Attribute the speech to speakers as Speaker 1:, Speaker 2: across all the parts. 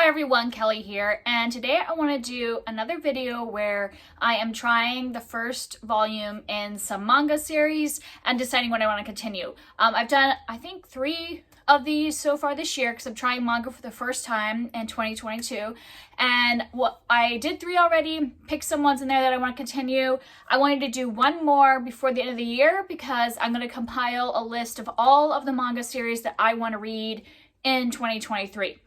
Speaker 1: Hi everyone, Kelly here, and today I want to do another video where I am trying the first volume in some manga series and deciding when I want to continue. I've done, I think, 3 of these so far this year because I'm trying manga for the first time in 2022, and I did 3 already, picked some ones in there that I want to continue. I wanted to do 1 more before the end of the year because I'm going to compile a list of all of the manga series that I want to read in 2023.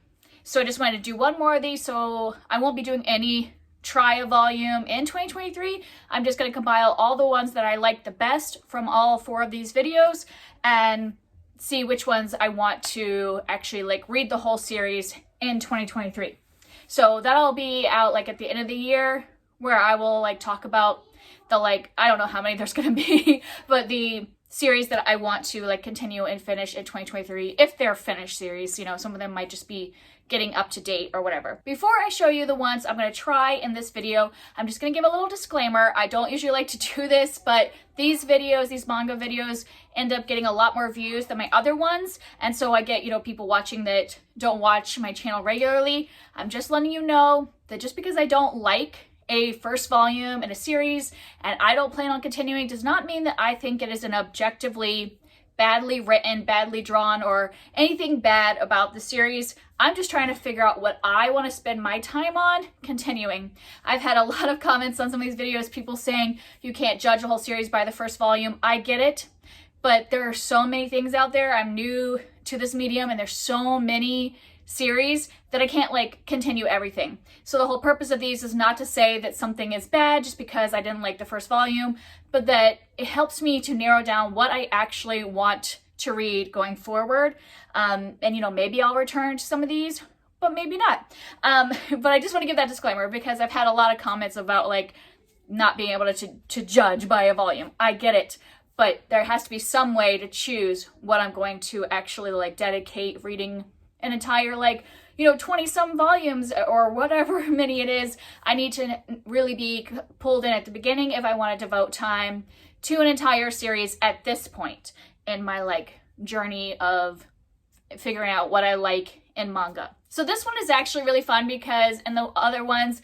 Speaker 1: So I just wanted to do 1 more of these, so I won't be doing any try a volume in 2023. I'm just going to compile all the ones that I like the best from all 4 of these videos and see which ones I want to actually read the whole series in 2023. So that'll be out at the end of the year, where I will talk about the I don't know how many there's going to be, but the series that I want to continue and finish in 2023, if they're finished series. Some of them might just be getting up to date or whatever. Before I show you the ones I'm going to try in this video, I'm just going to give a little disclaimer. I don't usually like to do this, but these videos, these manga videos, end up getting a lot more views than my other ones, and so I get, people watching that don't watch my channel regularly. I'm just letting you know that just because I don't like a first volume in a series and I don't plan on continuing does not mean that I think it is an objectively badly written, badly drawn, or anything bad about the series. I'm just trying to figure out what I want to spend my time on continuing. I've had a lot of comments on some of these videos, people saying you can't judge a whole series by the first volume. I get it, but there are so many things out there. I'm new to this medium and there's so many series that I can't continue everything. So the whole purpose of these is not to say that something is bad just because I didn't like the first volume, but that it helps me to narrow down what I actually want to read going forward. And maybe I'll return to some of these, but maybe not. But I just want to give that disclaimer because I've had a lot of comments about not being able to judge by a volume. I get it, but there has to be some way to choose what I'm going to actually dedicate reading an entire 20 some volumes or whatever many it is. I need to really be pulled in at the beginning if I want to devote time to an entire series at this point in my journey of figuring out what I like in manga. So this one is actually really fun because in the other ones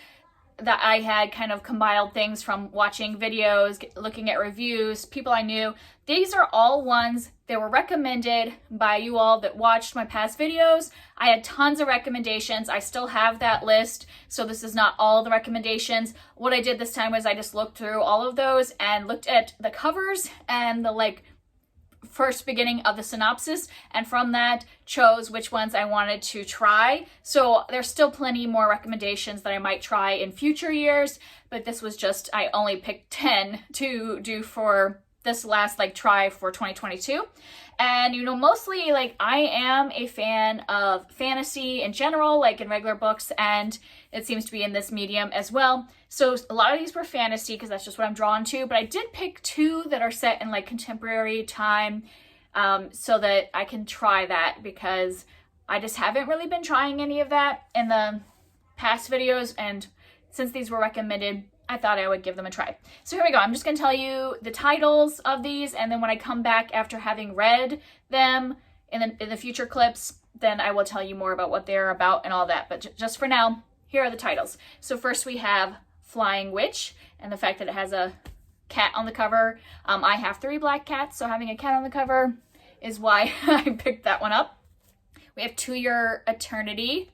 Speaker 1: that I had kind of compiled things from watching videos, looking at reviews, people I knew. These are all ones that were recommended by you all that watched my past videos. I had tons of recommendations. I still have that list, so this is not all the recommendations. What I did this time was I just looked through all of those and looked at the covers and the first beginning of the synopsis, and from that chose which ones I wanted to try. So there's still plenty more recommendations that I might try in future years, but this was just, I only picked 10 to do for this last try for 2022. And mostly I am a fan of fantasy in general, in regular books, and it seems to be in this medium as well. So a lot of these were fantasy because that's just what I'm drawn to, but I did pick 2 that are set in contemporary time, so that I can try that because I just haven't really been trying any of that in the past videos, and since these were recommended, I thought I would give them a try. So here we go. I'm just going to tell you the titles of these, and then when I come back after having read them in the future clips, then I will tell you more about what they're about and all that. But just for now, here are the titles. So first we have Flying Witch, and the fact that it has a cat on the cover. I have 3 black cats, so having a cat on the cover is why I picked that one up. We have To Your Eternity.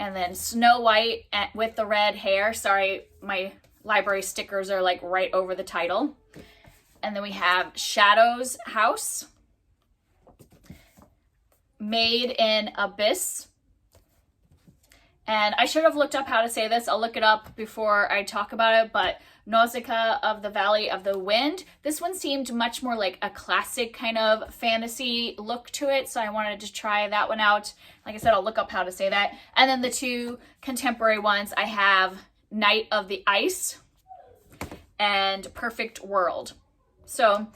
Speaker 1: And then Snow White with the red hair. Sorry, my library stickers are right over the title. And then we have Shadow's House. Made in Abyss. And I should have looked up how to say this. I'll look it up before I talk about it, but Nausicaa of the Valley of the Wind. This one seemed much more like a classic kind of fantasy look to it, so I wanted to try that one out. Like I said, I'll look up how to say that. And then the 2 contemporary ones, I have Night of the Ice and Perfect World. So,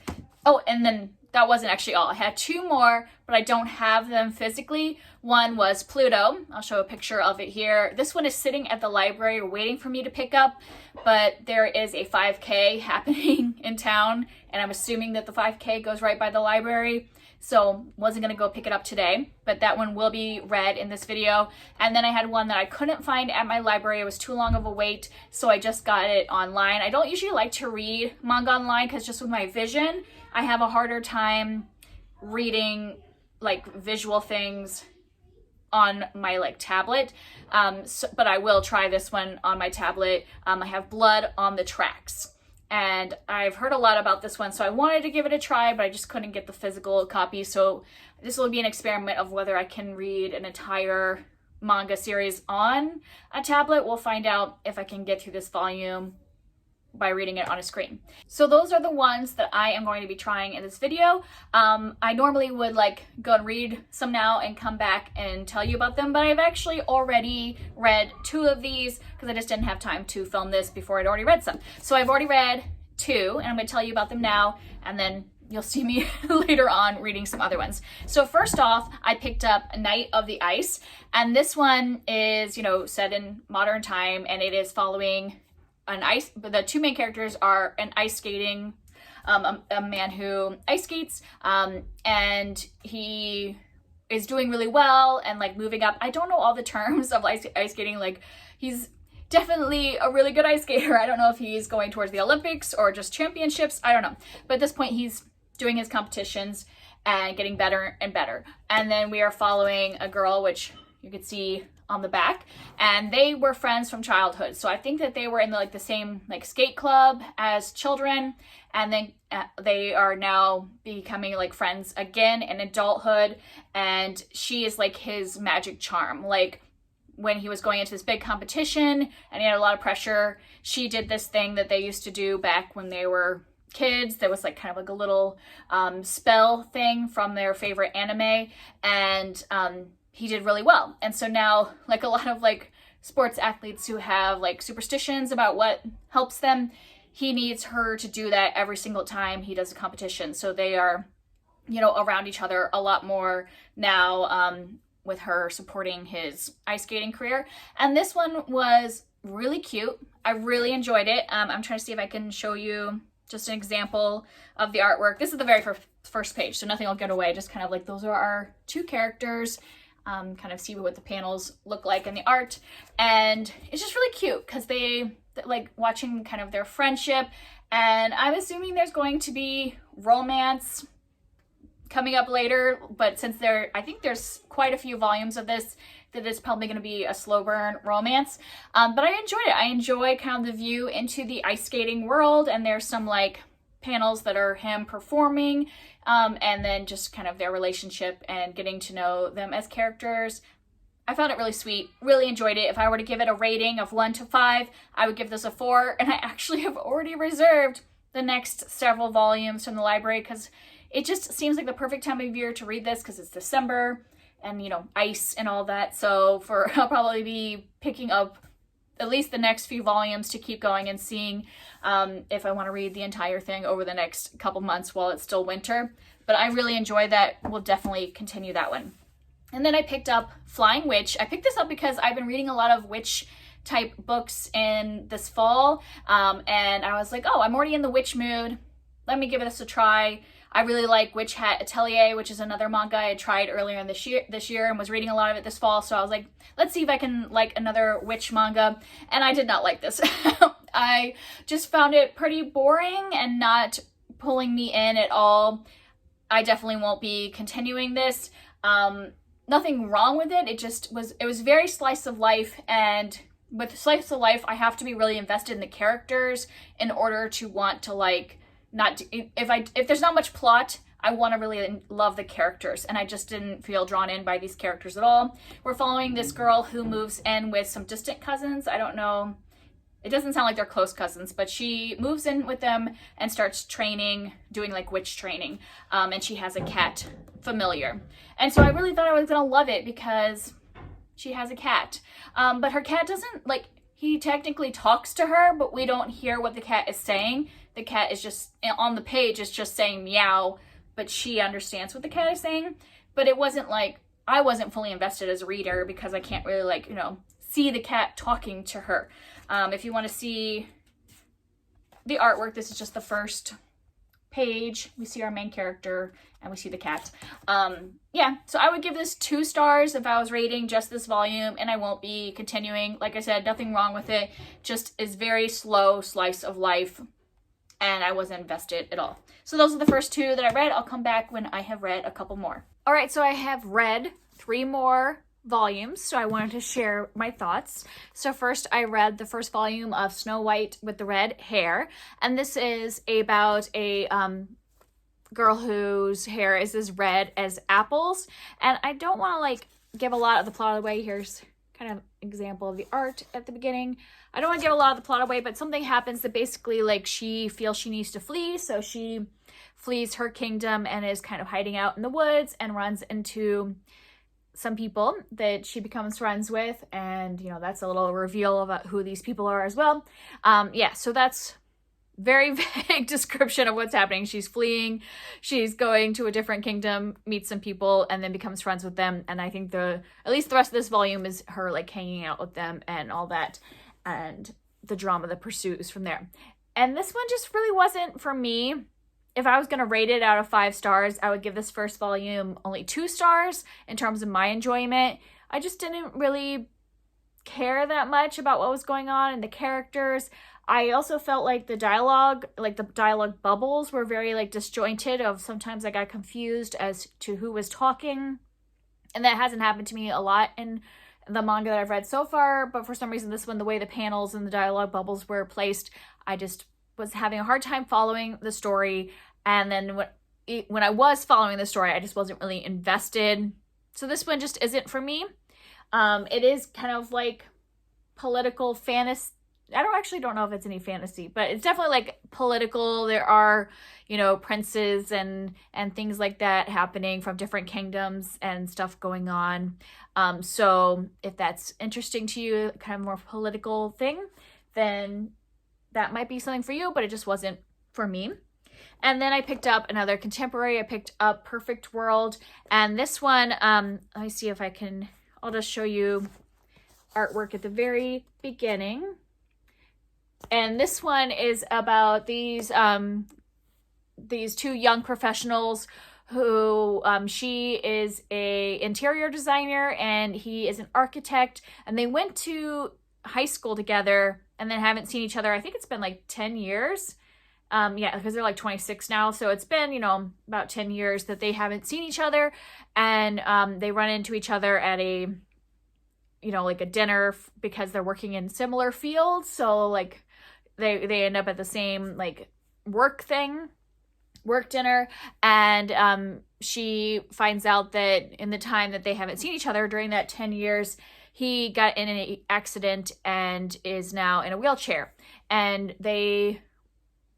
Speaker 1: oh, and then that wasn't actually all. I had 2 more, but I don't have them physically. One was Pluto. I'll show a picture of it here. This one is sitting at the library waiting for me to pick up, but there is a 5K happening in town, and I'm assuming that the 5K goes right by the library. so wasn't gonna go pick it up today, but that one will be read in this video. And then I had one that I couldn't find at my library. It was too long of a wait, so I just got it online. I don't usually like to read manga online because just with my vision, I have a harder time reading like visual things on my like tablet, but I will try this one on my tablet. I have Blood on the Tracks, and I've heard a lot about this one, so I wanted to give it a try, but I just couldn't get the physical copy. So this will be an experiment of whether I can read an entire manga series on a tablet. We'll find out if I can get through this volume by reading it on a screen. So those are the ones that I am going to be trying in this video. I normally would like go and read some now and come back and tell you about them, but I've actually already read 2 of these because I just didn't have time to film this before I'd already read some. So I've already read 2 and I'm going to tell you about them now, and then you'll see me later on reading some other ones. So first off, I picked up Night of the Ice, and this one is, you know, set in modern time, and it is following the 2 main characters are an ice skating, a man who ice skates, and he is doing really well and like moving up. I don't know all the terms of ice skating. Like, he's definitely a really good ice skater. I don't know if he's going towards the Olympics or just championships. I don't know. But at this point, he's doing his competitions and getting better and better. And then we are following a girl, which you could see on the back, and they were friends from childhood. So I think that they were in the same like skate club as children, and then they are now becoming like friends again in adulthood, and she is like his magic charm. Like, when he was going into this big competition and he had a lot of pressure, she did this thing that they used to do back when they were kids. There was like kind of like a little spell thing from their favorite anime, and he did really well. And so now, like a lot of like sports athletes who have like superstitions about what helps them, he needs her to do that every single time he does a competition. So they are, you know, around each other a lot more now, with her supporting his ice skating career. And this one was really cute. I really enjoyed it. I'm trying to see if I can show you just an example of the artwork. This is the very first page, so nothing will get away. Just kind of like, those are our 2 characters. Kind of see what the panels look like in the art, and it's just really cute because they like watching kind of their friendship, and I'm assuming there's going to be romance coming up later, but since I think there's quite a few volumes of this, that it's probably going to be a slow burn romance, but I enjoyed it. I enjoy kind of the view into the ice skating world, and there's some like panels that are him performing, and then just kind of their relationship and getting to know them as characters. I found it really sweet, really enjoyed it. If I were to give it a rating of 1 to 5, I would give this a 4, and I actually have already reserved the next several volumes from the library because it just seems like the perfect time of year to read this because it's December and, you know, ice and all that. So I'll probably be picking up at least the next few volumes to keep going and seeing if I want to read the entire thing over the next couple months while it's still winter. But I really enjoy that. We'll definitely continue that one. And then I picked up Flying Witch. I picked this up because I've been reading a lot of witch type books in this fall, and I was like, oh, I'm already in the witch mood. Let me give this a try. I really like Witch Hat Atelier, which is another manga I had tried earlier in this year and was reading a lot of it this fall. So I was like, let's see if I can like another witch manga. And I did not like this. I just found it pretty boring and not pulling me in at all. I definitely won't be continuing this. Nothing wrong with it. It was very slice of life, and with slice of life, I have to be really invested in the characters in order to want to like, if there's not much plot, I want to really love the characters, and I just didn't feel drawn in by these characters at all. We're following this girl who moves in with some distant cousins. I don't know, it doesn't sound like they're close cousins, but she moves in with them and starts training, doing like witch training, and she has a cat familiar. And so I really thought I was gonna love it because she has a cat, but her cat doesn't, like, he technically talks to her, but we don't hear what the cat is saying. The cat is just, on the page, it's just saying meow, but she understands what the cat is saying. But it wasn't like, I wasn't fully invested as a reader because I can't really, like, you know, see the cat talking to her. If you want to see the artwork, this is just the first page, we see our main character and we see the cat. Yeah, so I would give this 2 stars if I was rating just this volume, and I won't be continuing. Like I said, nothing wrong with it, just is very slow slice of life, and I wasn't invested at all. So those are the first 2 that I read. I'll come back when I have read a couple more. All right, so I have read 3 more volumes, so I wanted to share my thoughts. So first I read the first volume of Snow White with the Red Hair, and this is about a girl whose hair is as red as apples. And I don't want to like give a lot of the plot away. Here's kind of example of the art at the beginning. I don't want to give a lot of the plot away, but something happens that basically like she feels she needs to flee, so she flees her kingdom and is kind of hiding out in the woods and runs into some people that she becomes friends with, and you know, that's a little reveal about who these people are as well. Yeah, so that's very vague description of what's happening. She's fleeing, she's going to a different kingdom, meets some people, and then becomes friends with them. And I think at least the rest of this volume is her like hanging out with them and all that, and the drama that pursues from there. And this one just really wasn't for me. If I was going to rate it out of 5 stars, I would give this first volume only 2 stars in terms of my enjoyment. I just didn't really care that much about what was going on and the characters. I also felt like the dialogue bubbles were very like disjointed. Sometimes I got confused as to who was talking, and that hasn't happened to me a lot in the manga that I've read so far, but for some reason this one, the way the panels and the dialogue bubbles were placed, I just was having a hard time following the story. And then when I was following the story, I just wasn't really invested. So this one just isn't for me. It is kind of like political fantasy. I don't know if it's any fantasy, but it's definitely like political. There are, you know, princes and things like that happening from different kingdoms and stuff going on. So if that's interesting to you, kind of more political thing, then that might be something for you, but it just wasn't for me. And then I picked up another contemporary. I picked up Perfect World. And this one, let me see if I'll just show you artwork at the very beginning. And this one is about these 2 young professionals who, she is a interior designer and he is an architect, and they went to high school together and then haven't seen each other. I think it's been like 10 years. Yeah, because they're like 26 now. So it's been, you know, about 10 years that they haven't seen each other. And they run into each other at a, you know, like a dinner because they're working in similar fields. So like they end up at the same like work dinner. And she finds out that in the time that they haven't seen each other during that 10 years, he got in an accident and is now in a wheelchair. And they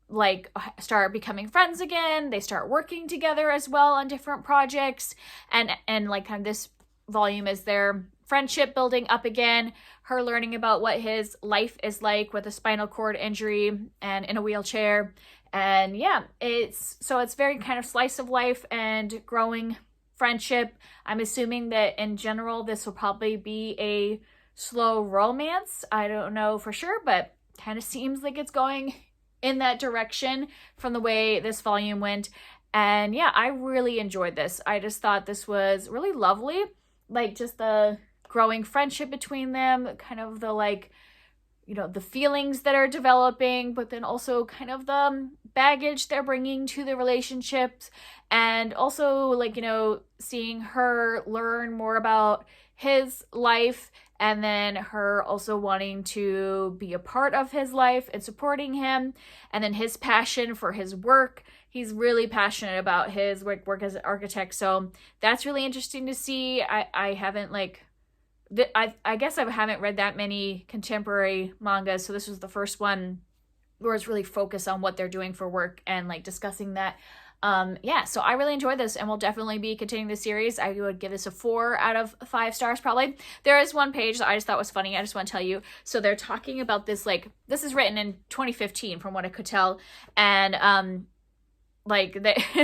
Speaker 1: like start becoming friends again. They start working together as well on different projects. And like kind of this volume is their friendship building up again. Her learning about what his life is like with a spinal cord injury and in a wheelchair. And yeah, it's very kind of slice of life and growing friendship. I'm assuming that in general, this will probably be a slow romance. I don't know for sure, but kind of seems like it's going in that direction from the way this volume went. And yeah, I really enjoyed this. I just thought this was really lovely. Like just the growing friendship between them, kind of the like, you know, the feelings that are developing, but then also kind of the baggage they're bringing to the relationships. And also like, you know, seeing her learn more about his life, and then her also wanting to be a part of his life and supporting him, and then his passion for his work. He's really passionate about his work as an architect, so that's really interesting to see. I haven't like, I guess I haven't read that many contemporary mangas, so this was the first one where it's really focused on what they're doing for work and like discussing that. Yeah, so I really enjoyed this and will definitely be continuing the series. I would give this a 4 out of 5 stars probably. There is one page that I just thought was funny. I just want to tell you. So they're talking about this, like, this is written in 2015 from what I could tell. And, like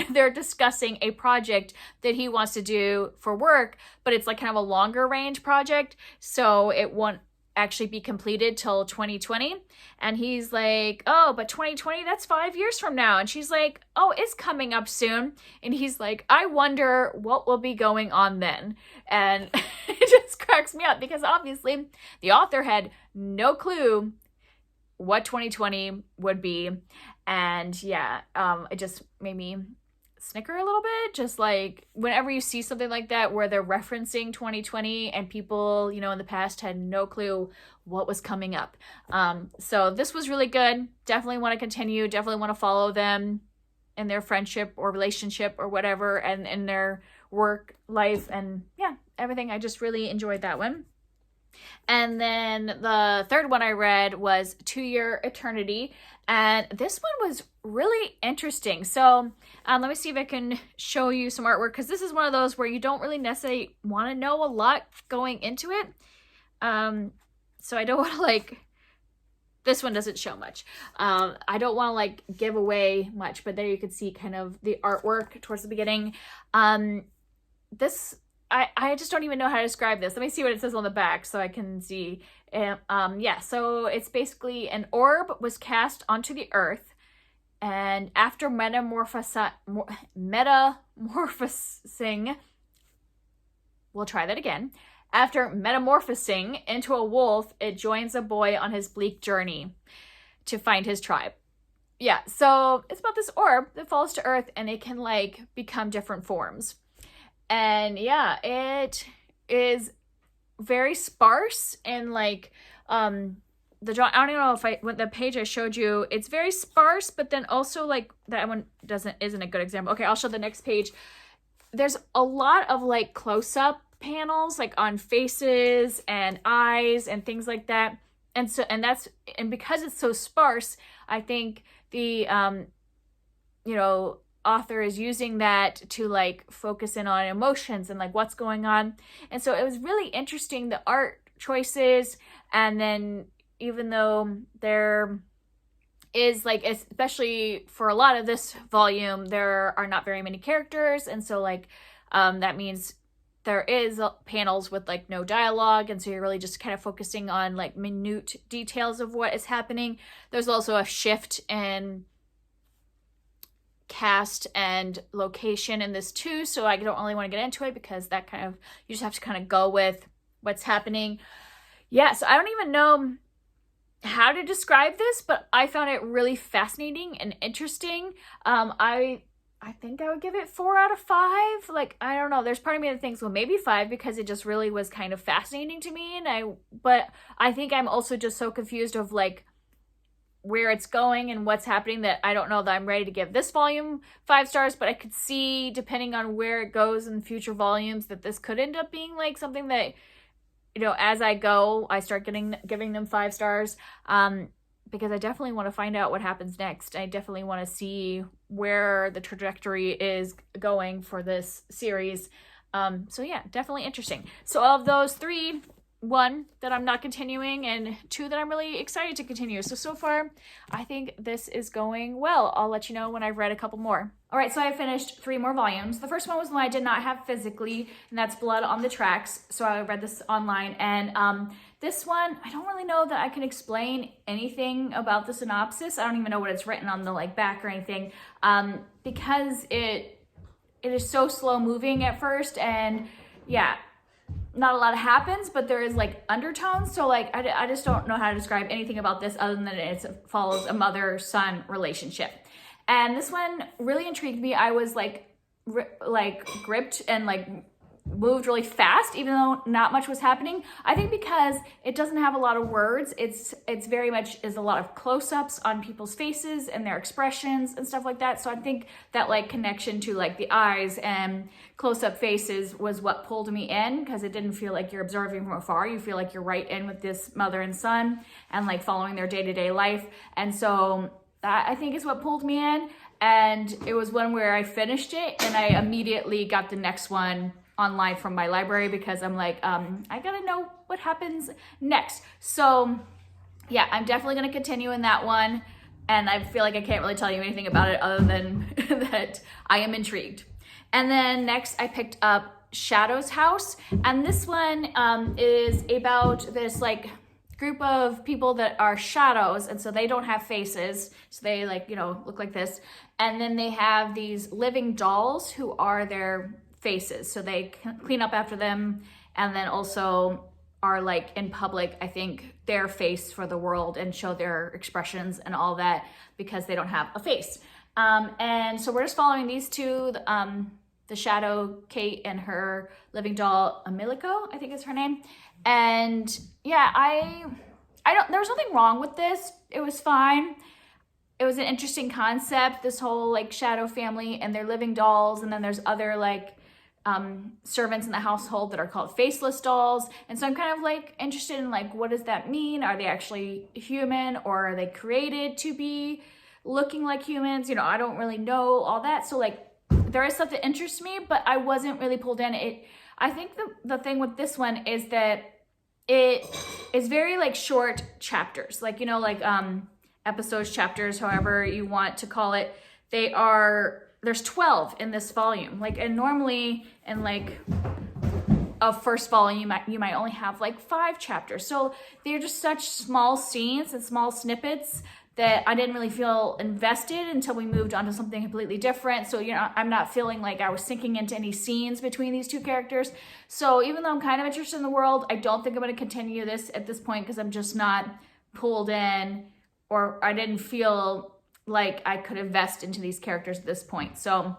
Speaker 1: they're discussing a project that he wants to do for work, but it's like kind of a longer range project. So it won't actually be completed till 2020. And he's like, oh, but 2020, that's 5 years from now. And she's like, oh, it's coming up soon. And he's like, I wonder what will be going on then. And it just cracks me up because obviously the author had no clue what 2020 would be. And yeah, it just made me snicker a little bit. Just like whenever you see something like that where they're referencing 2020 and people, you know, in the past had no clue what was coming up. So this was really good. Definitely want to continue. Definitely want to follow them in their friendship or relationship or whatever, and in their work life, and yeah, everything. I just really enjoyed that one. And then the third one I read was 2 Year Eternity. And this one was really interesting. So let me see if I can show you some artwork, because this is one of those where you don't really necessarily want to know a lot going into it. So I don't want to like, this one doesn't show much. I don't want to like give away much, but there you can see kind of the artwork towards the beginning. I just don't even know how to describe this. Let me see what it says on the back so I can see. Yeah, so it's basically an orb was cast onto the earth, and after metamorphosing, we'll try that again. After metamorphosing into a wolf, it joins a boy on his bleak journey to find his tribe. Yeah, so it's about this orb that falls to earth and it can like become different forms. And yeah, it is very sparse and like the drawing. I don't even know if what the page I showed you, it's very sparse, but then also like that one isn't a good example. Okay, I'll show the next page. There's a lot of like close-up panels like on faces and eyes and things like that. And because it's so sparse, I think the author is using that to like focus in on emotions and like what's going on. And so it was really interesting, the art choices. And then even though there is like, especially for a lot of this volume, there are not very many characters. And so like that means there is panels with like no dialogue. And so you're really just kind of focusing on like minute details of what is happening. There's also a shift in cast and location in this too, so I don't really want to get into it because that kind of, you just have to kind of go with what's happening. Yeah, so I don't even know how to describe this, but I found it really fascinating and interesting. I think I would give it 4 out of 5. Like, I don't know, there's part of me that thinks, well, maybe 5, because it just really was kind of fascinating to me. But I think I'm also just so confused of like where it's going and what's happening that I don't know that I'm ready to give this volume 5 stars, but I could see, depending on where it goes in future volumes, that this could end up being like something that, you know, as I go, I start giving them 5 stars, because I definitely want to find out what happens next. I definitely want to see where the trajectory is going for this series. So yeah, definitely interesting. So of those 3, 1 that I'm not continuing and 2 that I'm really excited to continue. So far, I think this is going well. I'll let you know when I've read a couple more. All right, so I finished 3 more volumes. The first one was one I did not have physically, and that's Blood on the Tracks. So I read this online, and this one, I don't really know that I can explain anything about the synopsis. I don't even know what it's written on the like back or anything, because it is so slow moving at first, and yeah, not a lot happens, but there is like undertones. So like, I just don't know how to describe anything about this other than it follows a mother-son relationship. And this one really intrigued me. I was like gripped and like moved really fast, even though not much was happening. I think because it doesn't have a lot of words, it's very much is a lot of close-ups on people's faces and their expressions and stuff like that. So I think that like connection to like the eyes and close-up faces was what pulled me in, because it didn't feel like you're observing from afar. You feel like you're right in with this mother and son and like following their day-to-day life. And so that, I think, is what pulled me in. And it was one where I finished it and I immediately got the next one online from my library, because I'm like, I gotta know what happens next. So yeah, I'm definitely gonna continue in that one. And I feel like I can't really tell you anything about it other than that I am intrigued. And then next I picked up Shadow's House. And this one is about this like group of people that are shadows, and so they don't have faces, so they like, you know, look like this. And then they have these living dolls who are their faces, so they clean up after them, and then also are like in public, I think, their face for the world and show their expressions and all that because they don't have a face. And so we're just following these two, the shadow Kate and her living doll Amiliko, I think is her name. And yeah, I don't, there was nothing wrong with this. It was fine. It was an interesting concept, this whole like shadow family and their living dolls. And then there's other like servants in the household that are called faceless dolls. And so I'm kind of like interested in like, what does that mean? Are they actually human, or are they created to be looking like humans? You know, I don't really know all that. So like, there is stuff that interests me, but I wasn't really pulled in. I think the thing with this one is that it is very like short chapters, like, you know, like episodes, chapters, however you want to call it. There's 12 in this volume. Like, and normally in like a first volume, you might only have like 5 chapters. So they're just such small scenes and small snippets that I didn't really feel invested until we moved on to something completely different. So, you know, I'm not feeling like I was sinking into any scenes between these two characters. So even though I'm kind of interested in the world, I don't think I'm going to continue this at this point because I'm just not pulled in, or I didn't feel like I could invest into these characters at this point. So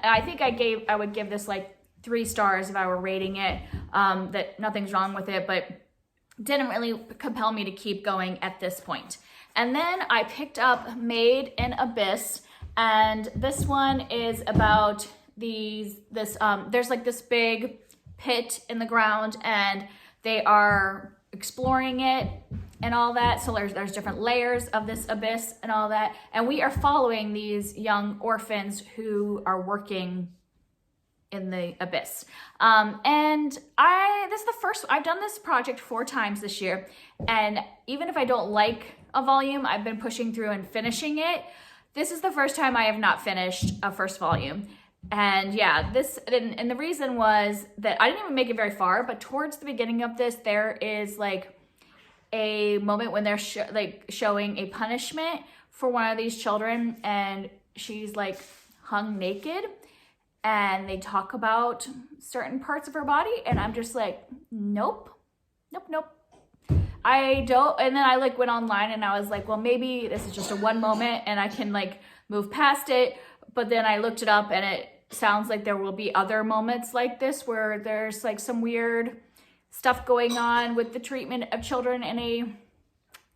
Speaker 1: I think I would give this like 3 stars if I were rating it, that nothing's wrong with it, but didn't really compel me to keep going at this point. And then I picked up Made in Abyss, and this one is about there's like this big pit in the ground, and they are exploring it and all that. So there's different layers of this abyss and all that. And we are following these young orphans who are working in the abyss. And this is the first, I've done this project 4 times this year. And even if I don't like a volume, I've been pushing through and finishing it. This is the first time I have not finished a first volume. And yeah, and the reason was that I didn't even make it very far, but towards the beginning of this, there is like a moment when they're showing a punishment for one of these children, and she's like hung naked, and they talk about certain parts of her body, and I'm just like, nope. I don't. And then I like went online and I was like, well, maybe this is just a one moment and I can like move past it. But then I looked it up, and it sounds like there will be other moments like this where there's like some weird stuff going on with the treatment of children in a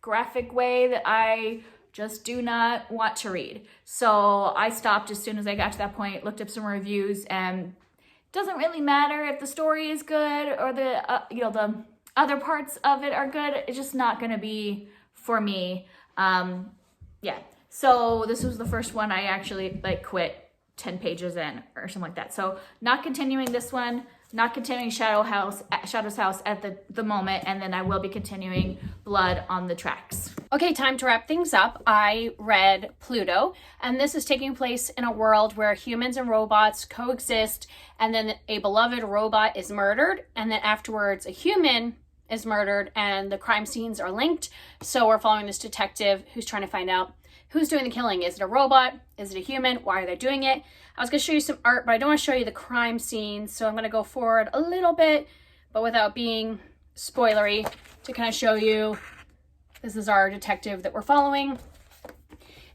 Speaker 1: graphic way that I just do not want to read. So I stopped as soon as I got to that point, looked up some reviews, and it doesn't really matter if the story is good or the other parts of it are good. It's just not going to be for me. Yeah. So this was the first one I actually like quit 10 pages in or something like that. So not continuing this one, not continuing Shadow's House at the moment, and then I will be continuing Blood on the Tracks. Okay, time to wrap things up. I read Pluto, and this is taking place in a world where humans and robots coexist, and then a beloved robot is murdered, and then afterwards a human is murdered, and the crime scenes are linked. So we're following this detective who's trying to find out who's doing the killing. Is it a robot? Is it a human? Why are they doing it? I was going to show you some art, but I don't want to show you the crime scenes, so I'm going to go forward a little bit, but without being spoilery, to kind of show you this is our detective that we're following.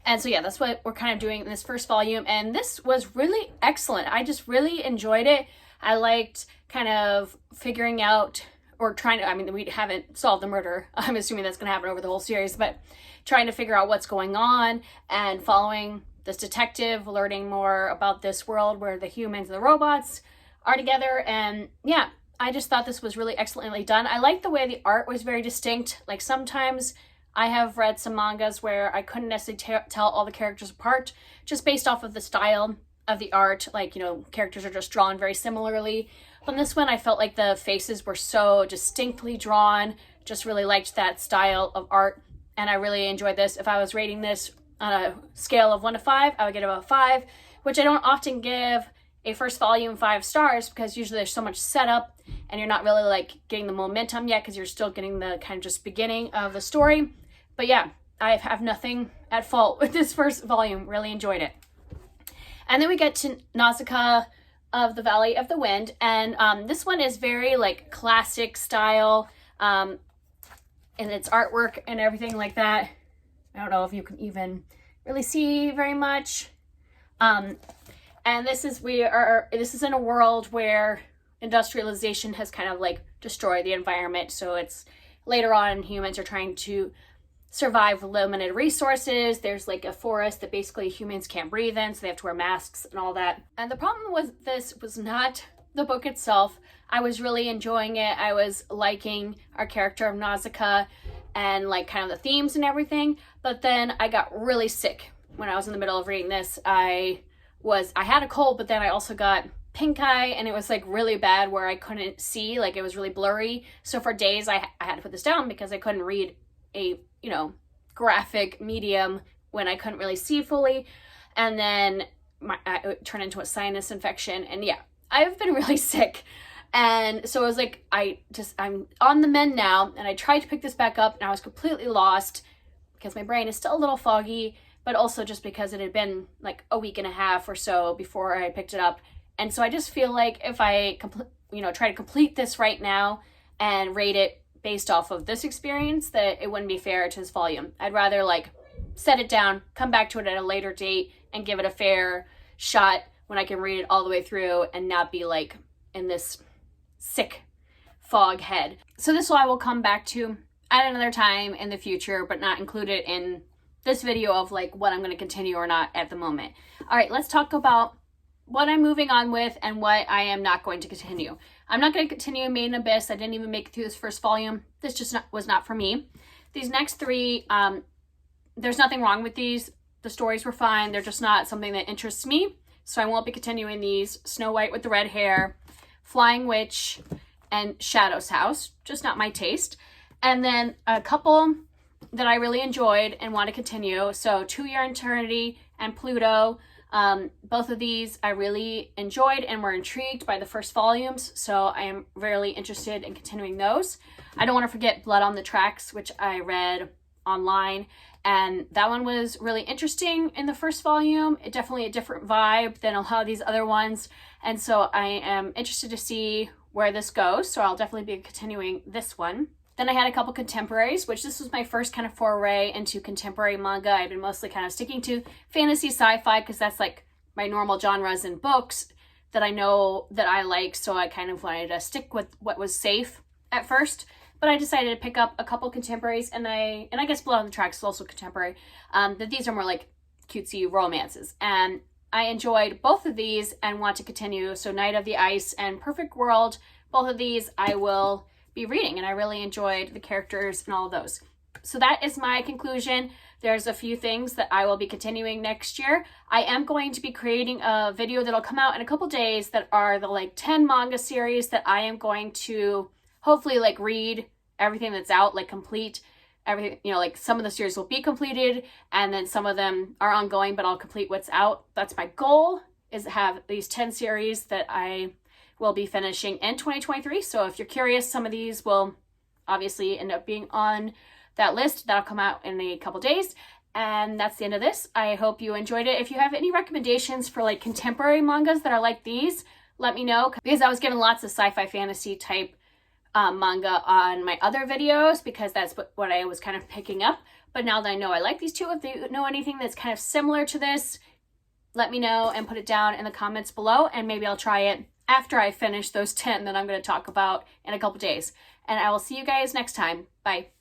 Speaker 1: And so yeah, that's what we're kind of doing in this first volume, and this was really excellent. I just really enjoyed it. I liked kind of figuring out, or trying to, I mean, we haven't solved the murder. I'm assuming that's going to happen over the whole series, but trying to figure out what's going on and following this detective, learning more about this world where the humans and the robots are together. And yeah, I just thought this was really excellently done. I liked the way the art was very distinct. Like sometimes I have read some mangas where I couldn't necessarily tell all the characters apart just based off of the style of the art. Like, you know, characters are just drawn very similarly. But in this one, I felt like the faces were so distinctly drawn. Just really liked that style of art, and I really enjoyed this. If I was rating this on a scale of 1 to 5, I would get about 5, which I don't often give a first volume 5 stars because usually there's so much setup and you're not really like getting the momentum yet because you're still getting the kind of just beginning of the story. But yeah, I have nothing at fault with this first volume. Really enjoyed it. And then we get to Nausicaa of the Valley of the Wind, and this one is very like classic style in its artwork and everything like that. I don't know if you can even really see very much. And this is in a world where industrialization has kind of like destroyed the environment. So it's later on, humans are trying to survive with limited resources. There's like a forest that basically humans can't breathe in, so they have to wear masks and all that. And the problem with this was not the book itself. I was really enjoying it. I was liking our character of Nausicaa and like kind of the themes and everything. But then I got really sick when I was in the middle of reading this. I had a cold, but then I also got pink eye, and it was like really bad where I couldn't see, like it was really blurry. So for days I had to put this down because I couldn't read a, you know, graphic medium when I couldn't really see fully. And then it turned into a sinus infection, and yeah, I've been really sick. And so I was like, I'm on the mend now, and I tried to pick this back up, and I was completely lost because my brain is still a little foggy, but also just because it had been like a week and a half or so before I picked it up. And so I just feel like if I try to complete this right now and rate it based off of this experience, that it wouldn't be fair to this volume. I'd rather like set it down, come back to it at a later date, and give it a fair shot when I can read it all the way through and not be like in this sick fog head. So this I will come back to at another time in the future, but not include it in this video of like what I'm going to continue or not at the moment. All right, let's talk about what I'm moving on with and what I am not going to continue. I'm not going to continue Made in Abyss. I didn't even make it through this first volume. This just was not for me. These next three, there's nothing wrong with these. The stories were fine. They're just not something that interests me. So I won't be continuing these. Snow White with the Red Hair, Flying Witch, and Shadow's House. Just not my taste. And then a couple that I really enjoyed and want to continue. So 2 Year Eternity and Pluto. Both of these I really enjoyed and were intrigued by the first volumes, so I am really interested in continuing those. I don't want to forget Blood on the Tracks, which I read online, and that one was really interesting in the first volume. It definitely a different vibe than a lot of these other ones, and so I am interested to see where this goes, so I'll definitely be continuing this one. Then I had a couple contemporaries, which this was my first kind of foray into contemporary manga. I've been mostly kind of sticking to fantasy, sci-fi, because that's like my normal genres in books that I know that I like. So I kind of wanted to stick with what was safe at first. But I decided to pick up a couple contemporaries, and I guess Blood on the Tracks is also contemporary. But these are more like cutesy romances. And I enjoyed both of these and want to continue. So Night of the Ice and Perfect World, both of these I will be reading, and I really enjoyed the characters and all of those. So that is my conclusion. There's a few things that I will be continuing next year. I am going to be creating a video that'll come out in a couple days that are the like 10 manga series that I am going to hopefully like read everything that's out, like complete everything, you know, like some of the series will be completed and then some of them are ongoing, but I'll complete what's out. That's my goal, is to have these 10 series that I will be finishing in 2023. So if you're curious, some of these will obviously end up being on that list. That'll come out in a couple days. And that's the end of this. I hope you enjoyed it. If you have any recommendations for like contemporary mangas that are like these, let me know, because I was given lots of sci-fi fantasy type manga on my other videos because that's what I was kind of picking up. But now that I know I like these two, if you know anything that's kind of similar to this, let me know and put it down in the comments below, and maybe I'll try it after I finish those 10 that I'm going to talk about in a couple days. And I will see you guys next time. Bye.